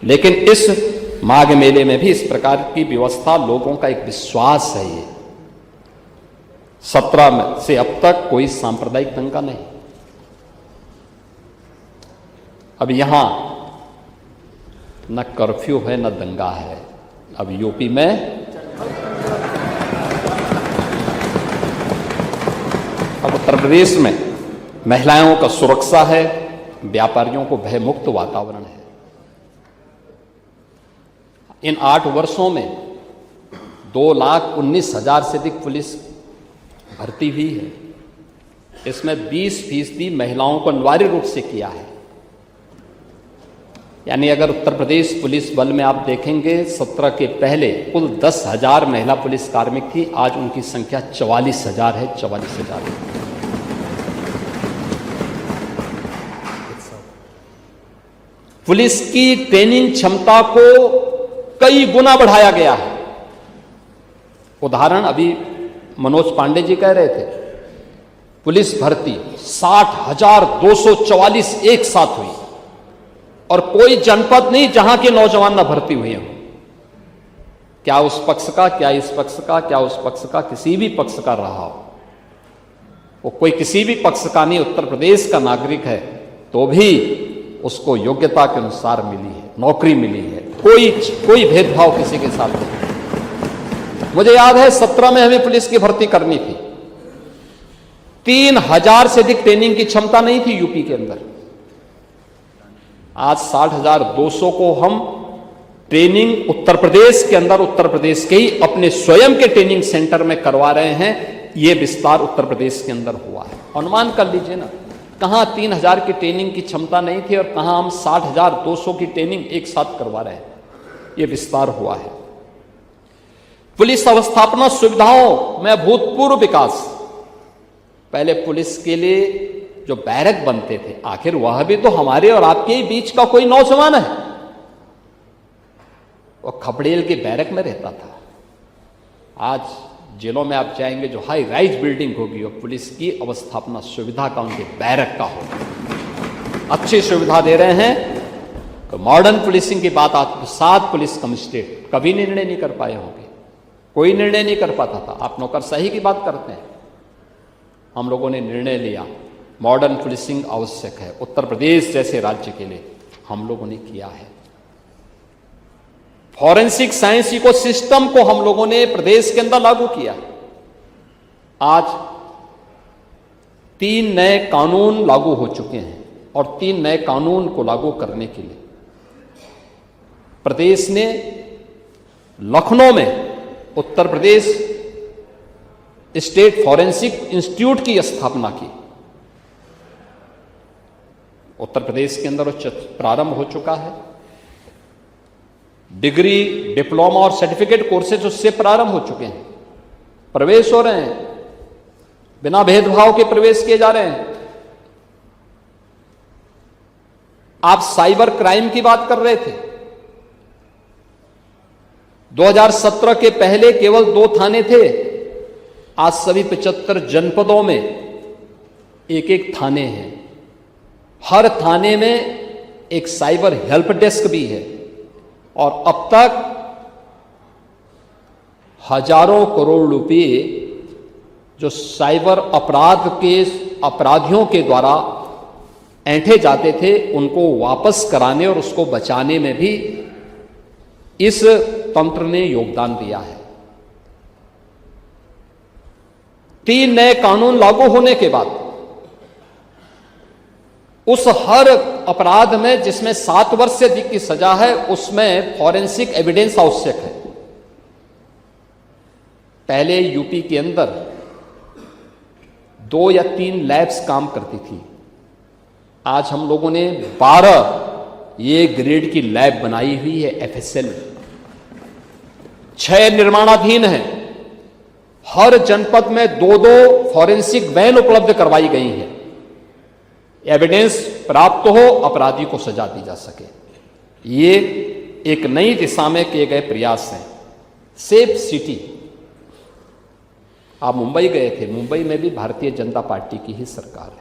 लेकिन इस माघ मेले में भी इस प्रकार की व्यवस्था, लोगों का एक विश्वास है। ये 17 में से अब तक कोई सांप्रदायिक दंगा नहीं। अब यहां न कर्फ्यू है न दंगा है। अब यूपी में अब उत्तर प्रदेश में महिलाओं का सुरक्षा है, व्यापारियों को भयमुक्त वातावरण है। इन 8 वर्षों में 2,19,000 से अधिक पुलिस भर्ती हुई है। इसमें 20% महिलाओं को अनिवार्य रूप से किया है। यानी अगर उत्तर प्रदेश पुलिस बल में आप देखेंगे 17 के पहले कुल 10,000 महिला पुलिस कार्मिक थी, आज उनकी संख्या 44,000 है। 44,000 पुलिस की ट्रेनिंग क्षमता को कई गुना बढ़ाया गया है। उदाहरण अभी मनोज पांडे जी कह रहे थे, पुलिस भर्ती 60,244 एक साथ हुई और कोई जनपद नहीं जहां के नौजवान ना भर्ती हुए हों। क्या उस पक्ष का, क्या इस पक्ष का, क्या उस पक्ष का, किसी भी पक्ष का रहा हो, वो कोई किसी भी पक्ष का नहीं, उत्तर प्रदेश का नागरिक है तो भी उसको योग्यता के अनुसार मिली है, नौकरी मिली है। कोई भेदभाव किसी के साथ नहीं। मुझे याद है 17 में हमें पुलिस की भर्ती करनी थी। 3,000 से अधिक ट्रेनिंग की क्षमता नहीं थी यूपी के अंदर। आज 60,200 को हम ट्रेनिंग उत्तर प्रदेश के अंदर, उत्तर प्रदेश के ही अपने स्वयं के ट्रेनिंग सेंटर में करवा रहे हैं। यह विस्तार उत्तर प्रदेश के अंदर हुआ है। अनुमान कर लीजिए ना, कहां 3,000 की ट्रेनिंग की क्षमता नहीं थी और कहां हम 60,200 की ट्रेनिंग एक साथ करवा रहे हैं। यह विस्तार हुआ है। पुलिस अवस्थापना सुविधाओं में अभूतपूर्व विकास। पहले पुलिस के लिए जो बैरक बनते थे, आखिर वह भी तो हमारे और आपके ही बीच का कोई नौजवान है। वो खपड़ेल के बैरक में रहता था। आज जेलों में आप जाएंगे, जो हाई राइज बिल्डिंग होगी वो पुलिस की अवस्थापना सुविधा का, उनके बैरक का होगा। अच्छी सुविधा दे रहे हैं। तो मॉडर्न पुलिसिंग की बात आती, 7 पुलिस कमिश्नरेट कभी निर्णय नहीं कर पाए होंगे। कोई निर्णय नहीं कर पाता था। आप नौकरशाही की बात करते हैं, हम लोगों ने निर्णय लिया मॉडर्न पुलिसिंग आवश्यक है। उत्तर प्रदेश जैसे राज्य के लिए हम लोगों ने किया है। फॉरेंसिक साइंस इकोसिस्टम को हम लोगों ने प्रदेश के अंदर लागू किया। आज 3 नए कानून लागू हो चुके हैं और 3 नए कानून को लागू करने के लिए प्रदेश ने लखनऊ में Uttar Pradesh state forensic institute की स्थापना की। उत्तर प्रदेश के अंदर प्रारंभ हो चुका है। डिग्री, डिप्लोमा और सर्टिफिकेट कोर्सेज उससे प्रारंभ हो चुके हैं। प्रवेश हो रहे हैं, बिना भेदभाव के प्रवेश किए जा रहे हैं। आप साइबर क्राइम की बात कर रहे थे। 2017 के पहले केवल 2 थाने थे। आज सभी 75 जनपदों में एक थाने हैं। हर थाने में एक साइबर हेल्प डेस्क भी है और अब तक हजारों करोड़ रुपए जो साइबर अपराध के अपराधियों के द्वारा ऐंठे जाते थे, उनको वापस कराने और उसको बचाने में भी इस तंत्र ने योगदान दिया है। 3 नए कानून लागू होने के बाद उस हर अपराध में जिसमें 7 वर्ष से अधिक की सजा है, उसमें फॉरेंसिक एविडेंस आवश्यक है। पहले यूपी के अंदर 2 या 3 लैब्स काम करती थी। आज हम लोगों ने 12 ये ग्रेड की लैब बनाई हुई है FSL। 6 निर्माणाधीन हैं। हर जनपद में 2-2 फॉरेंसिक वैन उपलब्ध करवाई गई हैं। एविडेंस प्राप्त हो, अपराधी को सजा दी जा सके। ये एक नई दिशा में किए गए प्रयास हैं। सेफ सिटी, आप मुंबई गए थे, मुंबई में भी भारतीय जनता पार्टी की ही सरकार है।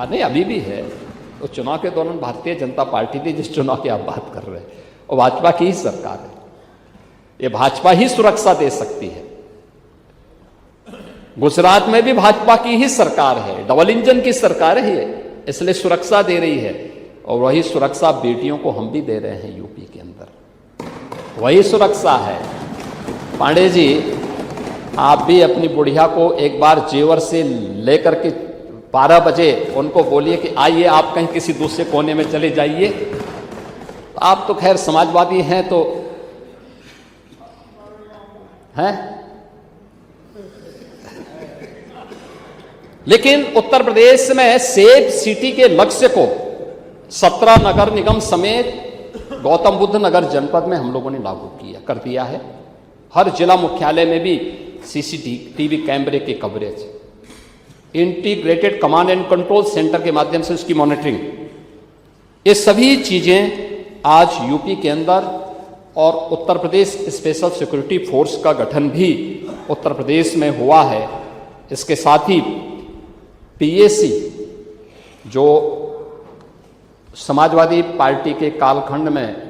नहीं, अभी भी है। तो चुनाव के दौरान भारतीय जनता पार्टी थी जिस चुनाव की आप बात कर रहे हैं, और भाजपा की ही सरकार है। ये भाजपा ही सुरक्षा दे सकती है। गुजरात में भी भाजपा की ही सरकार है, डबल इंजन की सरकार है ये, इसलिए सुरक्षा दे रही है। और वही सुरक्षा बेटियों को हम भी दे रहे हैं यूपी के अंदर, वही सुरक्षा है। पांडे जी, आप भी अपनी बुढ़िया को एक बार जेवर से लेकर के 12 बजे उनको बोलिए कि आइए आप कहीं किसी दूसरे कोने में चले जाइए। आप तो खैर समाजवादी हैं तो हैं, लेकिन उत्तर प्रदेश में सेफ सिटी के लक्ष्य को 17 नगर निगम समेत गौतम बुद्ध नगर जनपद में हम लोगों ने लागू किया कर दिया है। हर जिला मुख्यालय में भी सीसीटीवी कैमरे की coverage, integrated command and control centre के माध्यम से उसकी मॉनिटरिंग, ये सभी चीजें आज यूपी के अंदर, और Uttar Pradesh special security force का गठन भी उत्तर प्रदेश में हुआ है। इसके साथ ही पीएसी, जो समाजवादी पार्टी के कालखंड में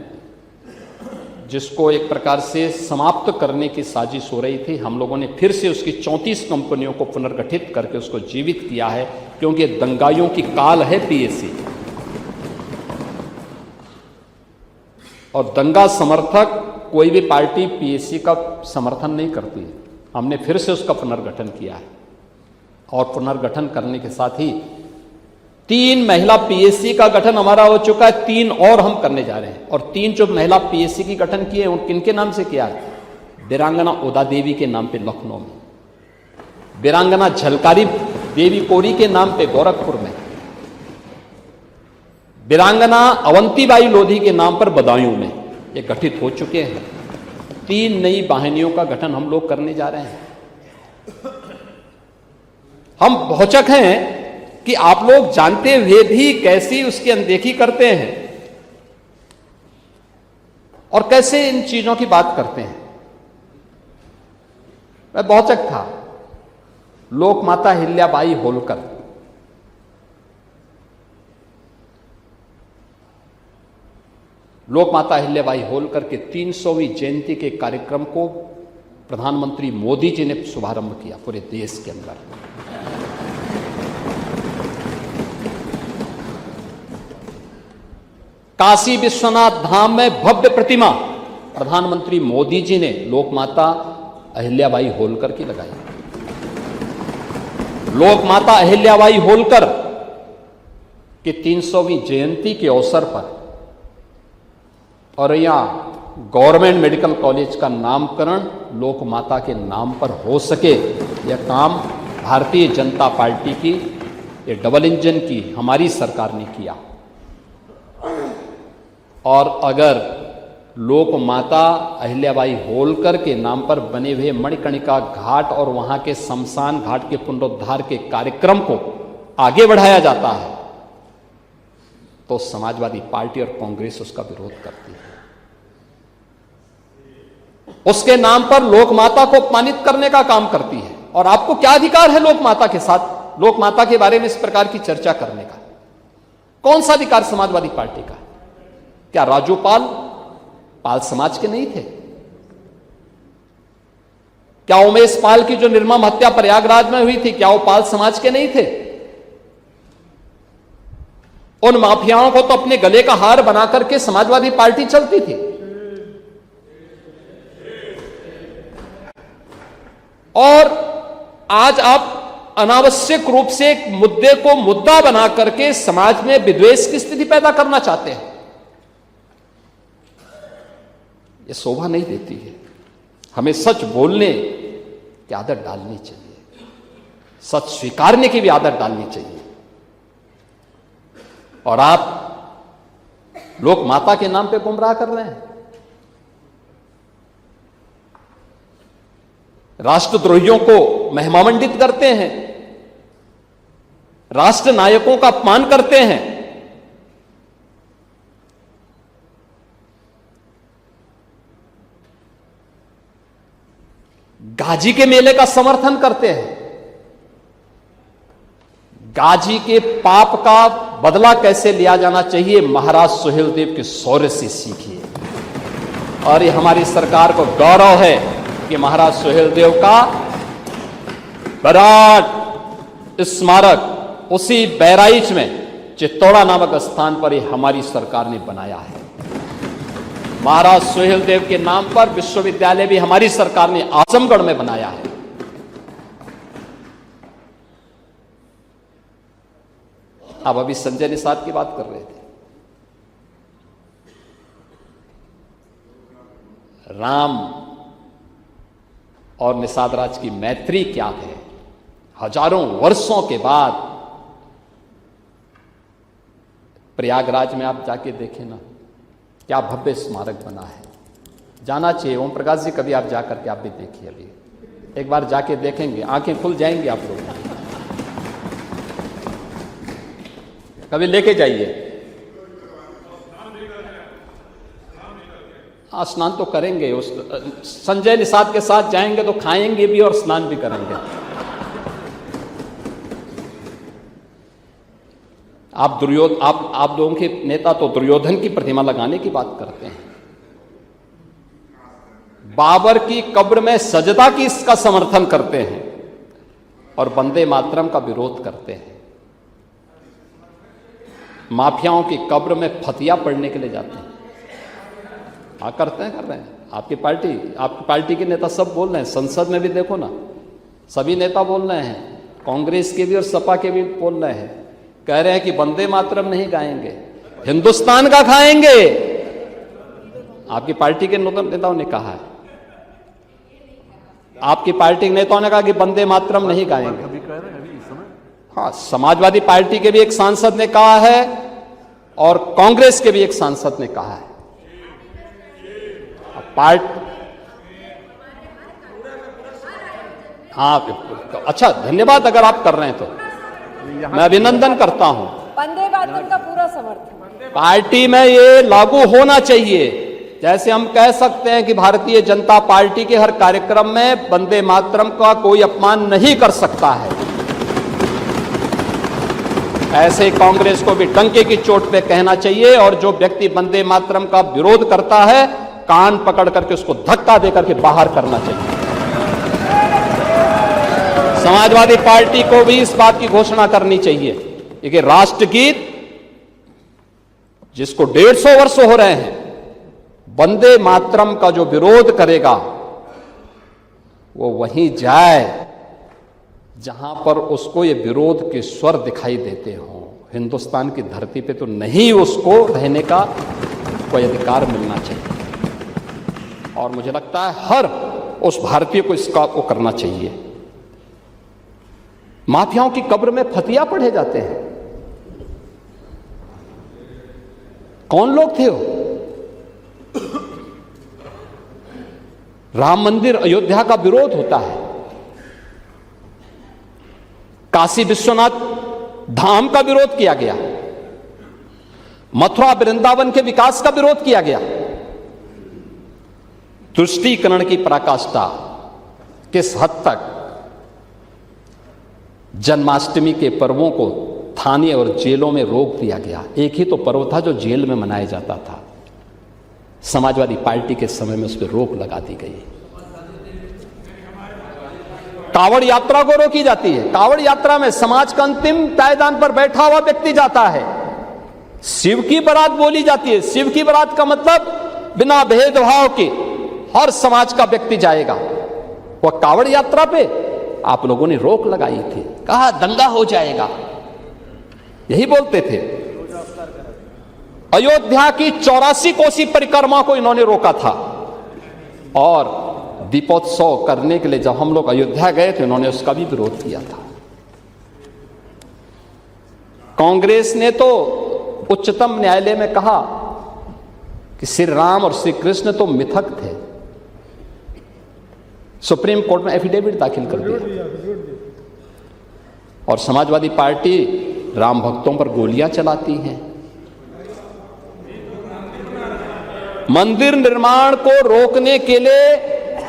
जिसको एक प्रकार से समाप्त करने की साजिश हो रही थी, हम लोगों ने फिर से उसकी 34 कंपनियों को पुनर्गठित करके उसको जीवित किया है, क्योंकि दंगाइयों की काल है पीएसी। और दंगा समर्थक कोई भी पार्टी पीएसी का समर्थन नहीं करती है। हमने फिर से उसका पुनर्गठन किया है, और पुनर्गठन करने के साथ ही 3 महिला पीएसी का गठन हमारा हो चुका है, 3 और हम करने जा रहे हैं। और 3 जो महिला पीएसी की गठन किए हैं, किनके नाम से किया है? वीरांगना उदा देवी के नाम पे लखनऊ में, वीरांगना झलकारी देवी कोरी के नाम पे गोरखपुर में, वीरांगना अवंतीबाई लोधी के नाम पर बदायूं में, ये गठित हो चुके हैं। 3 नई वाहिनियों का गठन हम लोग करने जा रहे हैं। हम भौचक हैं कि आप लोग जानते हुए भी कैसी उसकी अनदेखी करते हैं और कैसे इन चीजों की बात करते हैं। मैं भौचक था। लोक माता अहिल्याबाई होलकर, लोक माता अहिल्याबाई होलकर के 300वीं जयंती के कार्यक्रम को प्रधानमंत्री मोदी जी ने शुभारंभ किया पूरे देश के अंदर। काशी विश्वनाथ धाम में भव्य प्रतिमा प्रधानमंत्री मोदी जी ने लोक माता अहिल्याबाई होलकर की लगाई। लोक माता अहिल्याबाई होलकर की 300वीं जयंती के अवसर पर, और यहां गवर्नमेंट मेडिकल कॉलेज का नामकरण लोक माता के नाम पर हो सके, यह काम भारतीय जनता पार्टी की, ये डबल इंजन की हमारी सरकार ने किया। और अगर लोक माता अहिल्याबाई होलकर के नाम पर बने हुए मणिकर्णिका घाट और वहां के शमशान घाट के पुनरुद्धार के कार्यक्रम को आगे बढ़ाया जाता है, तो समाजवादी पार्टी और कांग्रेस उसका विरोध करती है। उसके नाम पर लोक माता को अपमानित करने का काम करती है। और आपको क्या अधिकार है लोक माता के साथ, लोक माता के बारे में इस प्रकार की चर्चा करने का? कौन सा अधिकार समाजवादी पार्टी का? क्या राजूपाल पाल समाज के नहीं थे? क्या उमेश पाल की जो निर्मम हत्या प्रयागराज में हुई थी, क्या वो पाल समाज के नहीं थे? उन माफियाओं को तो अपने गले का हार बना करके समाजवादी पार्टी चलती थी। और आज आप अनावश्यक रूप से एक मुद्दे को मुद्दा बना करके समाज में विद्वेष की स्थिति पैदा करना चाहते हैं। ये शोभा नहीं देती है। हमें सच बोलने की आदत डालनी चाहिए, सच स्वीकारने की भी आदत डालनी चाहिए। और आप लोक माता के नाम पे गुमराह कर रहे हैं। राष्ट्रद्रोहियों को महिमामंडित करते हैं, राष्ट्र नायकों का अपमान करते हैं। गाजी के मेले का समर्थन करते हैं। गाजी के पाप का बदला कैसे लिया जाना चाहिए, महाराज सुहेलदेव के शौर्य से सीखिए। और ये हमारी सरकार को गौरव है कि महाराज सुहेलदेव का विराट स्मारक उसी बहराइच में चित्तौड़ा नामक स्थान पर ही हमारी सरकार ने बनाया है। महाराज सुहेलदेव के नाम पर विश्वविद्यालय भी हमारी सरकार ने आजमगढ़ में बनाया है। आप अभी संजय निषाद की बात कर रहे थे। राम और निषाद राज की मैत्री क्या है, हजारों वर्षों के बाद प्रयागराज में आप जाके देखें ना, क्या भव्य स्मारक बना है। जाना चाहिए ओम प्रकाश जी, कभी आप जाकर के आप भी देखिए, अभी एक बार जाके देखेंगे आंखें खुल जाएंगी आप लोग। कभी लेके जाइए। हाँ, स्नान तो करेंगे, उस संजय निषाद के साथ जाएंगे तो खाएंगे भी और स्नान भी करेंगे। आप लोगों के नेता तो दुर्योधन की प्रतिमा लगाने की बात करते हैं, बाबर की कब्र में सजदा की इसका समर्थन करते हैं और वंदे मातरम का विरोध करते हैं। माफियाओं की कब्र में फतिया पढ़ने के लिए जाते हैं। हाँ, कर रहे हैं। आपकी पार्टी के नेता सब बोल रहे हैं, संसद में भी देखो ना, सभी नेता बोल रहे हैं, कांग्रेस के भी और सपा के भी बोल रहे हैं, कह रहे हैं कि वंदे मातरम नहीं गाएंगे, हिंदुस्तान का खाएंगे। आपकी पार्टी के नेताओं ने कहा है, आपकी पार्टी के नेताओं ने कहा कि वंदे मातरम नहीं गाएंगे। हाँ, समाजवादी पार्टी के भी एक सांसद ने कहा है और कांग्रेस के भी एक सांसद ने कहा है। हाँ, अच्छा, धन्यवाद अगर आप कर रहे हैं तो मैं अभिनंदन करता हूं। वंदे मातरम का पूरा समर्थन पार्टी में ये लागू होना चाहिए। जैसे हम कह सकते हैं कि भारतीय जनता पार्टी के हर कार्यक्रम में वंदे मातरम का कोई अपमान नहीं कर सकता है, ऐसे कांग्रेस को भी डंके की चोट पे कहना चाहिए और जो व्यक्ति वंदे मातरम का विरोध करता है, कान पकड़ करके उसको धक्का देकर के बाहर करना चाहिए। समाजवादी पार्टी को भी इस बात की घोषणा करनी चाहिए कि राष्ट्रगीत जिसको 150 वर्ष हो रहे हैं, वंदे मातरम का जो विरोध करेगा वो वहीं जाए जहां पर उसको ये विरोध के स्वर दिखाई देते हों। हिंदुस्तान की धरती पे तो नहीं उसको रहने का कोई अधिकार मिलना चाहिए। और मुझे लगता है हर उस भारतीय को इसका वो करना चाहिए। माफियाओं की कब्र में फतिया पढ़े जाते हैं। कौन लोग थे वो? राम मंदिर अयोध्या का विरोध होता है, काशी विश्वनाथ धाम का विरोध किया गया, मथुरा वृंदावन के विकास का विरोध किया गया। तुष्टीकरण की पराकाष्ठा किस हद तक जन्माष्टमी के पर्वों को थाने और जेलों में रोक दिया गया। एक ही तो पर्व था जो जेल में मनाया जाता था, समाजवादी पार्टी के समय में उस पर रोक लगा दी गई। कावड़ यात्रा को रोकी जाती है। कावड़ यात्रा में समाज का अंतिम पायदान पर बैठा हुआ व्यक्ति जाता है। शिव की बारात बोली जाती है। शिव की बारात का मतलब बिना भेदभाव के हर समाज का व्यक्ति जाएगा। वह कावड़ यात्रा पे आप लोगों ने रोक लगाई थी, कहा दंगा हो जाएगा, यही बोलते थे। अयोध्या की 84 कोसी परिक्रमा को इन्होंने रोका था और दीपोत्सव करने के लिए जब हम लोग अयोध्या गए थे, इन्होंने उसका भी विरोध किया था। कांग्रेस ने तो उच्चतम न्यायालय में कहा कि श्री राम और श्री कृष्ण तो मिथक थे। सुप्रीम कोर्ट में एफिडेविट दाखिल कर दिया और समाजवादी पार्टी राम भक्तों पर गोलियां चलाती है। मंदिर निर्माण को रोकने के लिए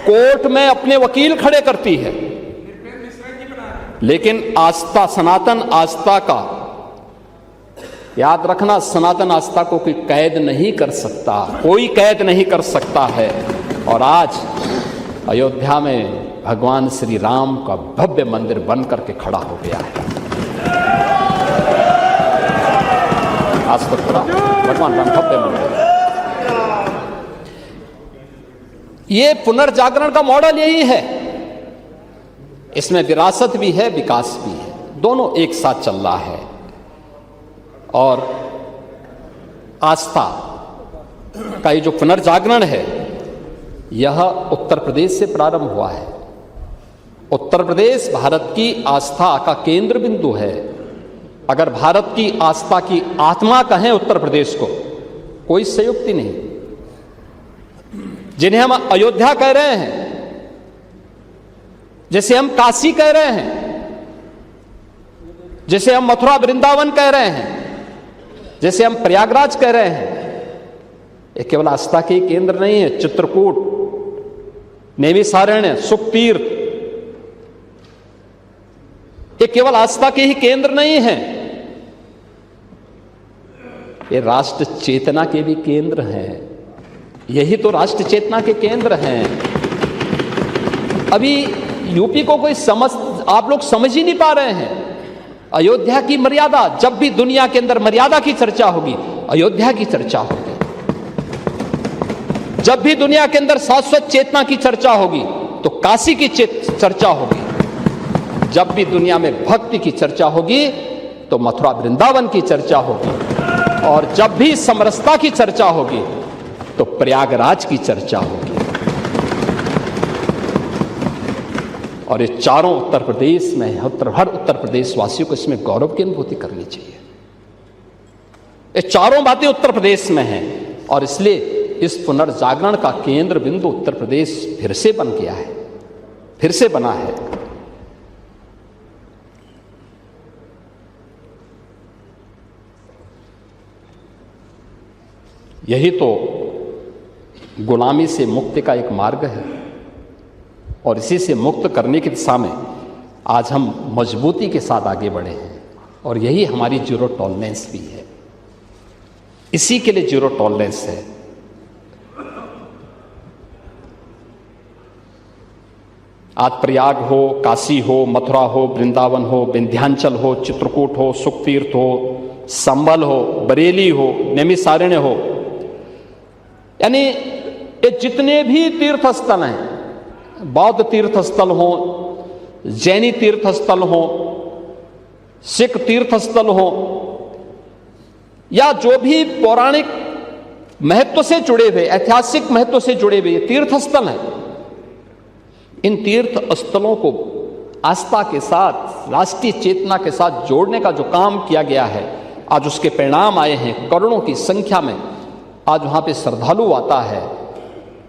कोर्ट में अपने वकील खड़े करती है, लेकिन आस्था, सनातन आस्था का याद रखना, सनातन आस्था को कोई कैद नहीं कर सकता, कोई कैद नहीं कर सकता है। और आज अयोध्या में भगवान श्री राम का भव्य मंदिर बन करके खड़ा हो गया है। आज तक खड़ा भगवान राम भव्य मंदिर। ये पुनर्जागरण का मॉडल यही है। इसमें विरासत भी है, विकास भी है, दोनों एक साथ चल रहा है। और आस्था का ये जो पुनर्जागरण है, यह उत्तर प्रदेश से प्रारंभ हुआ है। उत्तर प्रदेश भारत की आस्था का केंद्र बिंदु है। अगर भारत की आस्था की आत्मा कहें उत्तर प्रदेश को, कोई संयुक्ति नहीं। जिन्हें हम अयोध्या कह रहे हैं, जैसे हम काशी कह रहे हैं, जैसे हम मथुरा वृंदावन कह रहे हैं, जैसे हम प्रयागराज कह रहे हैं, ये केवल आस्था के केंद्र नहीं है। चित्रकूट, नैमिषारण्य, सुखतीर्थ, ये केवल आस्था के ही केंद्र नहीं है, ये राष्ट्र चेतना के भी केंद्र हैं। यही तो राष्ट्र चेतना के केंद्र हैं। अभी यूपी को कोई आप लोग समझ ही नहीं पा रहे हैं। अयोध्या की मर्यादा, जब भी दुनिया के अंदर मर्यादा की चर्चा होगी, अयोध्या की चर्चा होगी। जब भी दुनिया के अंदर शाश्वत चेतना की चर्चा होगी, तो काशी की चर्चा होगी। जब भी दुनिया में भक्ति की चर्चा होगी, तो मथुरा वृंदावन की चर्चा होगी। और जब भी समरसता की चर्चा होगी, तो प्रयागराज की चर्चा होगी। और ये चारों उत्तर प्रदेश में, हर उत्तर प्रदेश वासियों को इसमें गौरव की अनुभूति करनी चाहिए। ये चारों बातें उत्तर प्रदेश में हैं, और इसलिए इस पुनर्जागरण का केंद्र बिंदु उत्तर प्रदेश फिर से बन गया है, फिर से बना है। यही तो गुलामी से मुक्ति का एक मार्ग है, और इसी से मुक्त करने की दिशा में आज हम मजबूती के साथ आगे बढ़े हैं। और यही हमारी जीरो टॉलरेंस भी है, इसी के लिए जीरो टॉलरेंस है। आज प्रयाग हो, काशी हो, मथुरा हो, वृंदावन हो, विंध्याचल हो, चित्रकूट हो, सुखतीर्थ हो, संबल हो, बरेली हो, नैमिषारण्य हो, यानी ये जितने भी तीर्थ स्थल हैं, बौद्ध तीर्थ स्थल हो, जैनी तीर्थ स्थल हो, सिख तीर्थ स्थल हो, या जो भी पौराणिक महत्व से जुड़े हुए, ऐतिहासिक महत्व से जुड़े हुए तीर्थ स्थल हैं, इन तीर्थ स्थलों को आस्था के साथ, राष्ट्रीय चेतना के साथ जोड़ने का जो काम किया गया है, आज उसके परिणाम आए हैं। करोड़ों की संख्या में आज वहां पे श्रद्धालु आता है।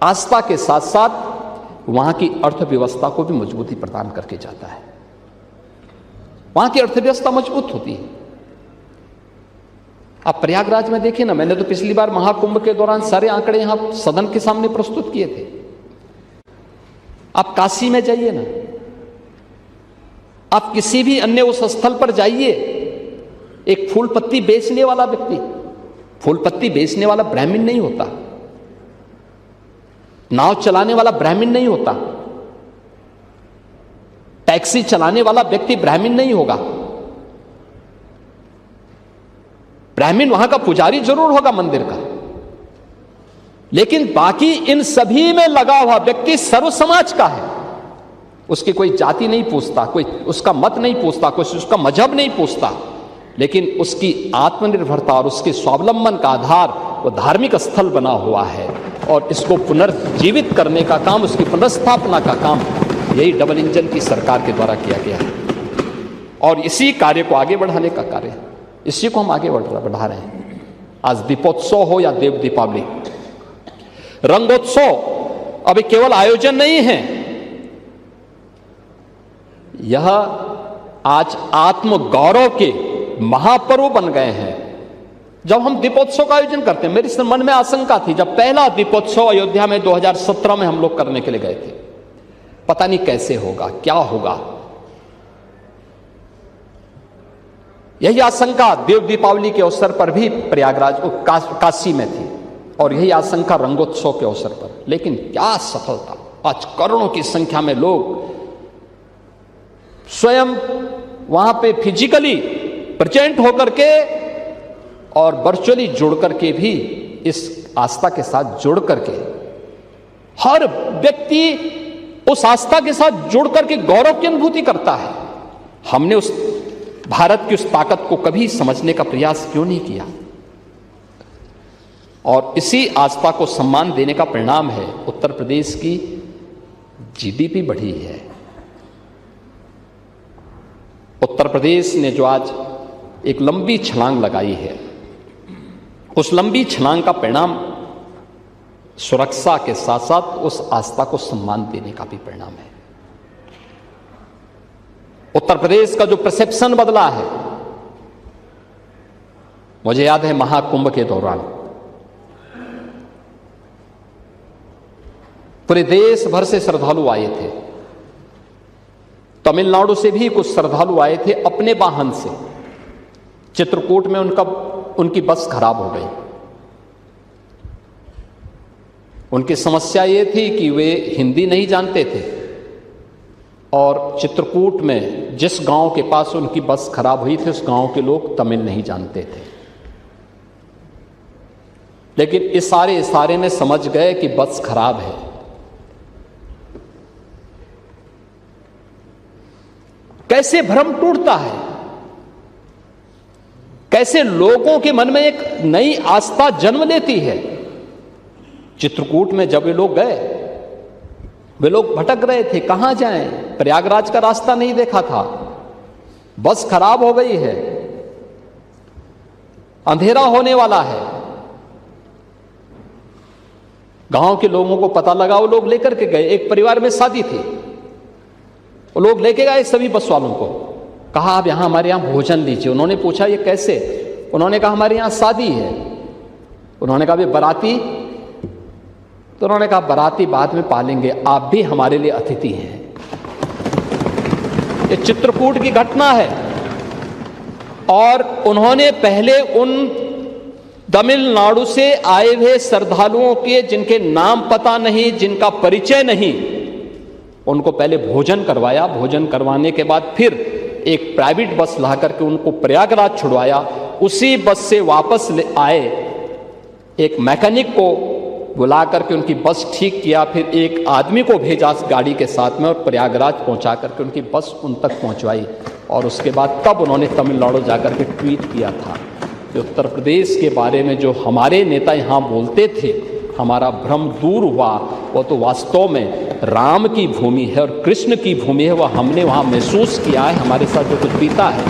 आस्था के साथ साथ वहां की अर्थव्यवस्था को भी मजबूती प्रदान करके जाता है। वहां की अर्थव्यवस्था मजबूत होती है। आप प्रयागराज में देखिए ना, मैंने तो पिछली बार महाकुंभ के दौरान सारे आंकड़े यहां सदन के सामने प्रस्तुत किए थे। आप काशी में जाइए ना, आप किसी भी अन्य उस स्थल पर जाइए, एक फूल पत्ती बेचने वाला व्यक्ति, फूल पत्ती बेचने वाला ब्राह्मण नहीं होता, नाव चलाने वाला ब्राह्मण नहीं होता, टैक्सी चलाने वाला व्यक्ति ब्राह्मण नहीं होगा। ब्राह्मण वहां का पुजारी जरूर होगा मंदिर का, लेकिन बाकी इन सभी में लगा हुआ व्यक्ति सर्व समाज का है। उसकी कोई जाति नहीं पूछता, कोई उसका मत नहीं पूछता, कोई उसका मजहब नहीं पूछता, लेकिन उसकी आत्मनिर्भरता और उसके स्वावलंबन का आधार वो धार्मिक स्थल बना हुआ है। और इसको पुनर्जीवित करने का काम, उसकी पुनर्स्थापना का काम, यही डबल इंजन की सरकार के द्वारा किया गया है। और इसी कार्य को आगे बढ़ाने का कार्य है, इसी को हम आगे बढ़ा रहे हैं। आज दीपोत्सव हो या देव दीपावली, रंगोत्सव अभी केवल आयोजन नहीं है, यह आज आत्म गौरव के महापर्व बन गए हैं। जब हम दीपोत्सव का आयोजन करते हैं, मेरे मन में आशंका थी, जब पहला दीपोत्सव अयोध्या में 2017 में हम लोग करने के लिए गए थे, पता नहीं कैसे होगा, क्या होगा। यही आशंका देव दीपावली के अवसर पर भी प्रयागराज काशी में थी, और यही आशंका रंगोत्सव के अवसर पर। लेकिन क्या सफलता! आज करोड़ों की संख्या में लोग स्वयं वहां पे फिजिकली प्रेजेंट होकर के और वर्चुअली जुड़ करके भी इस आस्था के साथ जुड़ करके, हर व्यक्ति उस आस्था के साथ जुड़ करके गौरव की अनुभूति करता है। हमने उस भारत की उस ताकत को कभी समझने का प्रयास क्यों नहीं किया? और इसी आस्था को सम्मान देने का परिणाम है उत्तर प्रदेश की जीडीपी बढ़ी है। उत्तर प्रदेश ने जो आज एक लंबी छलांग लगाई है, उस लंबी छलांग का परिणाम सुरक्षा के साथ साथ उस आस्था को सम्मान देने का भी परिणाम है। उत्तर प्रदेश का जो परसेप्शन बदला है, मुझे याद है महाकुंभ के दौरान पूरे देश भर से श्रद्धालु आए थे। तमिलनाडु से भी कुछ श्रद्धालु आए थे अपने वाहन से। चित्रकूट में उनकी बस खराब हो गई। उनकी समस्या ये थी कि वे हिंदी नहीं जानते थे, और चित्रकूट में जिस गांव के पास उनकी बस खराब हुई थी उस गांव के लोग तमिल नहीं जानते थे। लेकिन इशारे में समझ गए कि बस खराब है। कैसे भ्रम टूटता है, कैसे लोगों के मन में एक नई आस्था जन्म लेती है। चित्रकूट में जब वे लोग गए, वे लोग भटक रहे थे, कहां जाएं? प्रयागराज का रास्ता नहीं देखा था, बस खराब हो गई है, अंधेरा होने वाला है। गांव के लोगों को पता लगा, वो लोग लेकर के गए। एक परिवार में शादी थी, वो लोग लेके गए सभी बस वालों को, कहा आप यहां हमारे यहां भोजन लीजिए। उन्होंने पूछा ये कैसे? उन्होंने कहा हमारे यहां शादी है। उन्होंने कहा वे बाराती? तो उन्होंने कहा बाराती बाद में पालेंगे, आप भी हमारे लिए अतिथि हैं। ये चित्रकूट की घटना है। और उन्होंने पहले उन तमिलनाडु से आए हुए श्रद्धालुओं के जिनके नाम पता नहीं, जिनका परिचय नहीं, उनको पहले भोजन करवाया। भोजन करवाने के बाद फिर एक प्राइवेट बस ला करके उनको प्रयागराज छुड़वाया। उसी बस से वापस आए, एक मैकेनिक को बुला करके उनकी बस ठीक किया, फिर एक आदमी को भेजा गाड़ी के साथ में और प्रयागराज पहुंचा करके उनकी बस उन तक पहुंचवाई। और उसके बाद तब उन्होंने तमिलनाडु जाकर के ट्वीट किया था कि उत्तर प्रदेश के बारे में जो हमारे नेता यहाँ बोलते थे, हमारा भ्रम दूर हुआ। वो तो वास्तव में राम की भूमि है और कृष्ण की भूमि है। वह हमने वहाँ महसूस किया है, हमारे साथ जो कुछ बीता है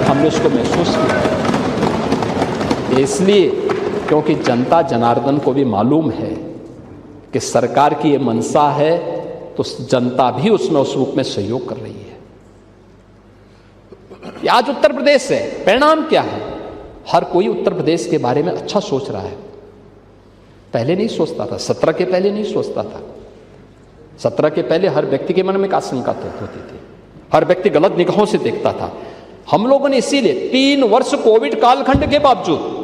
हमने उसको महसूस किया है। इसलिए क्योंकि जनता जनार्दन को भी मालूम है कि सरकार की ये मंशा है, तो जनता भी उसमें उस रूप में सहयोग कर रही है। आज उत्तर प्रदेश है, परिणाम क्या है? हर कोई उत्तर प्रदेश के बारे में अच्छा सोच रहा है। पहले नहीं सोचता था, 17 के पहले नहीं सोचता था। 17 के पहले हर व्यक्ति के मन में एक आशंका होती थी, हर व्यक्ति गलत निगाहों से देखता था। हम लोगों ने इसीलिए 3 वर्ष कोविड कालखंड के बावजूद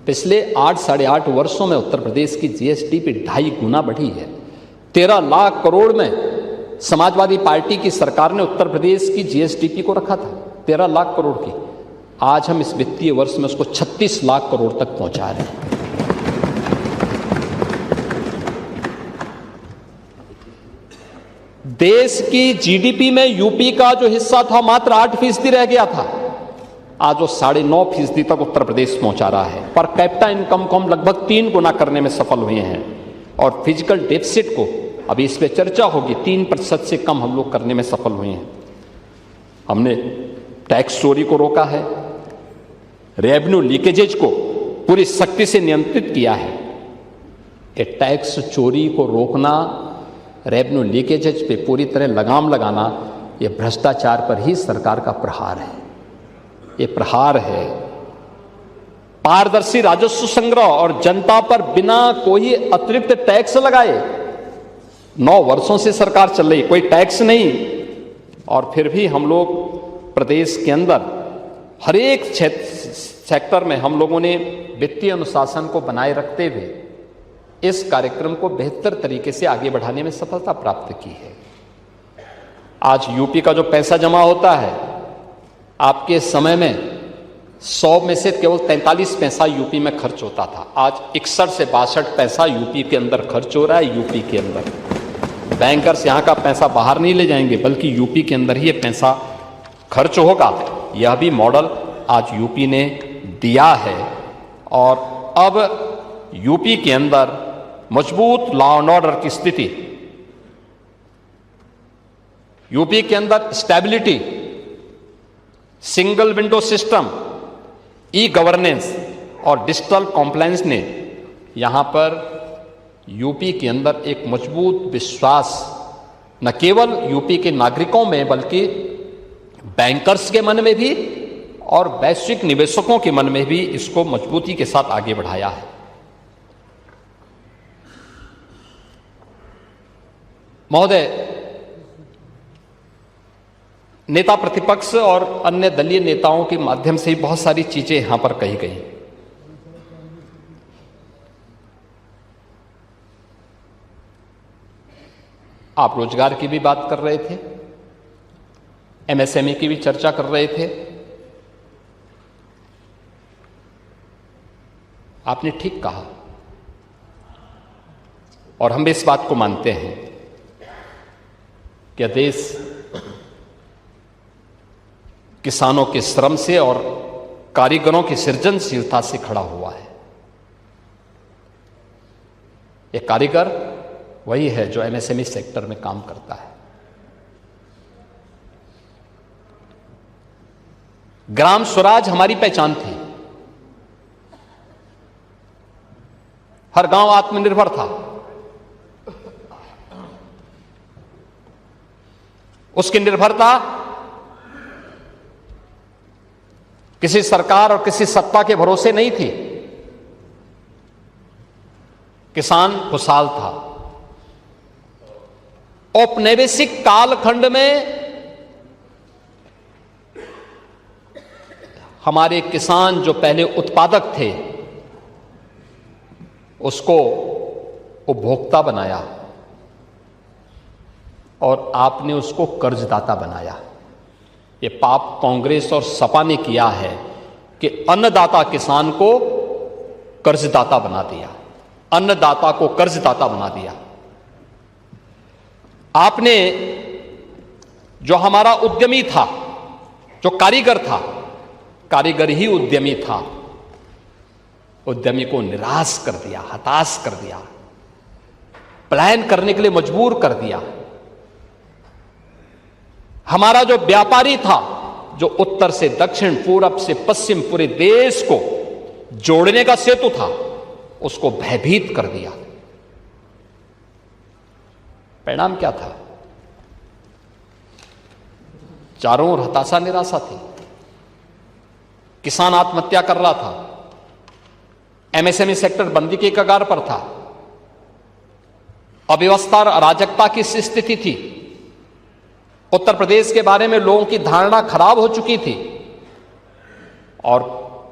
पिछले 8 साढ़े 8 वर्षों में उत्तर प्रदेश की जीएसटी पे 2.5 गुना बढ़ी है। 13 लाख करोड़ में समाजवादी पार्टी की सरकार ने उत्तर प्रदेश की जीएसटीपी को रखा था, 13 लाख करोड़ की। आज हम इस वित्तीय वर्ष में उसको 36 लाख करोड़ तक पहुंचा रहे हैं। देश की जीडीपी में यूपी का जो हिस्सा था मात्र 8% रह गया था, आज वो 9.5% तक उत्तर प्रदेश पहुंचा रहा है। पर कैपिटा इनकम को हम लगभग 3 गुना करने में सफल हुए हैं। और फिजिकल डेफिसिट को, अभी इस पे चर्चा होगी, 3% से कम हम लोग करने में सफल हुए हैं। हमने टैक्स चोरी को रोका है, रेवेन्यू लीकेजेज को पूरी सख्ती से नियंत्रित किया है। ये टैक्स चोरी को रोकना, रेवेन्यू लीकेजेज पे पूरी तरह लगाम लगाना, ये भ्रष्टाचार पर ही सरकार का प्रहार है। ये प्रहार है। पारदर्शी राजस्व संग्रह और जनता पर बिना कोई अतिरिक्त टैक्स लगाए 9 वर्षों से सरकार चल रही, कोई टैक्स नहीं। और फिर भी हम लोग प्रदेश के अंदर हर एक सेक्टर में हम लोगों ने वित्तीय अनुशासन को बनाए रखते हुए इस कार्यक्रम को बेहतर तरीके से आगे बढ़ाने में सफलता प्राप्त की है। आज यूपी का जो पैसा जमा होता है, आपके समय में 100 में से केवल 43 पैसा यूपी में खर्च होता था। आज 61 से 62 पैसा यूपी के अंदर खर्च हो रहा है। यूपी के अंदर बैंकर्स यहाँ का पैसा बाहर नहीं ले जाएंगे, बल्कि यूपी के अंदर ही ये पैसा खर्च होगा। यह भी मॉडल आज यूपी ने दिया है और अब यूपी के अंदर मजबूत लॉ एंड ऑर्डर की स्थिति, यूपी के अंदर stability, single window system, e governance और डिजिटल कॉम्प्लायंस ने यहां पर यूपी के अंदर एक मजबूत विश्वास न केवल यूपी के नागरिकों में बल्कि बैंकर्स के मन में भी और वैश्विक निवेशकों के मन में भी इसको मजबूती के साथ आगे बढ़ाया है। महोदय, नेता प्रतिपक्ष और अन्य दलीय नेताओं के माध्यम से बहुत सारी चीजें यहां पर कही गई। आप रोजगार की भी बात कर रहे थे, एमएसएमई की भी चर्चा कर रहे थे। आपने ठीक कहा और हम भी इस बात को मानते हैं कि देश किसानों के श्रम से और कारीगरों की सृजनशीलता से खड़ा हुआ है। ये कारीगर वही है जो एमएसएमई सेक्टर में काम करता है। ग्राम स्वराज हमारी पहचान थी। हर गांव आत्मनिर्भर था। उसकी निर्भरता किसी सरकार और किसी सत्ता के भरोसे नहीं थी। किसान खुशहाल था। औपनिवेशिक कालखंड में हमारे किसान जो पहले उत्पादक थे उसको उपभोक्ता बनाया और आपने उसको कर्जदाता बनाया। ये पाप कांग्रेस और सपा ने किया है कि अन्नदाता किसान को कर्जदाता बना दिया, अन्नदाता को कर्जदाता बना दिया। आपने जो हमारा उद्यमी था, जो कारीगर था, कारीगर ही उद्यमी था, उद्यमी को निराश कर दिया, हताश कर दिया, पलायन करने के लिए मजबूर कर दिया। हमारा जो व्यापारी था, जो उत्तर से दक्षिण, पूरब से पश्चिम पूरे देश को जोड़ने का सेतु था, उसको भयभीत कर दिया। परिणाम क्या था? चारों ओर हताशा निराशा थी। किसान आत्महत्या कर रहा था। एमएसएमई सेक्टर बंदी के कगार पर था। अव्यवस्था और अराजकता की स्थिति थी। उत्तर प्रदेश के बारे में लोगों की धारणा खराब हो चुकी थी और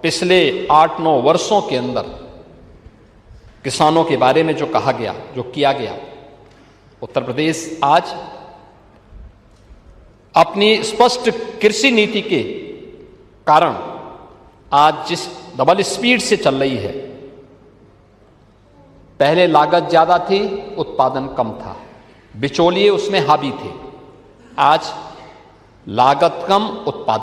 पिछले 8-9 वर्षों के अंदर किसानों के बारे में जो कहा गया, जो किया गया, उत्तर प्रदेश आज अपनी स्पष्ट कृषि नीति के कारण आज जिस डबल स्पीड से चल रही है, पहले लागत ज्यादा थी, उत्पादन कम था, बिचौलिए उसमें हावी थे। आज लागत कम, उत्पादन